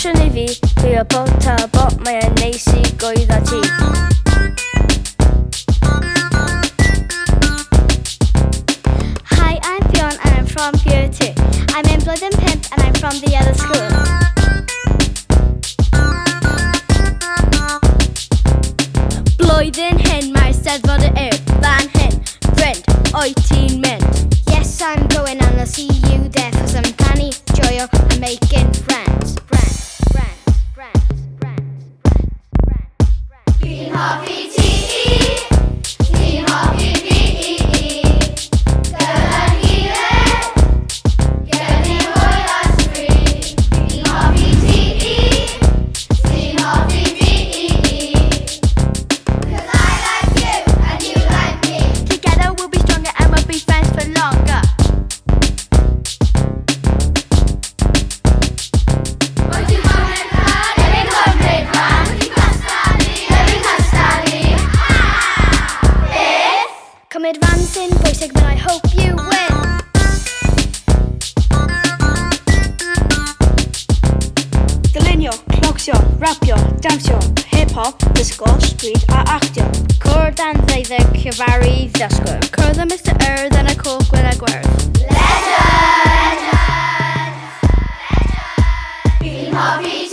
Ffasiwn i fi, dwi o Port Talbot, mae e'n neis I gwydd a ti. Hi, I'm Fionn and I'm from Year 2. I'm in Blwyddyn 5 and I'm from the other school. Blwyddyn hyn mae'r Steddfod y Urdd, fan hyn, Bryn, oed ti'n mynd? Yes, I'm going and I'll see you there for some funny, joyo and making friends. Fi'n hoffi ti, ti'n hoffi fi, gyda'n gilydd, gyda hwyl a sgri. Fi'n hoffi ti, ti'n hoffi fi, 'cause I like you and you like me. Together we'll be stronger and we'll be friends for longer. Wyt ti'n cymryd rhan, efo'n cymryd rhan, wyt ti'n cystadlu, efo'n cystadlu. Beth? Cymryd ran sy'n bwysig, but I hope you win. Dylunio, clocsio, rapio, dawnsio, hip-hop, disgo, street a actio. Cwrdd and ddeuddeg cyfaru ddysgwyr. Cwrdd â Mr Urdd yn y cwch gyda gwerth. Legend! Fi'n hoffi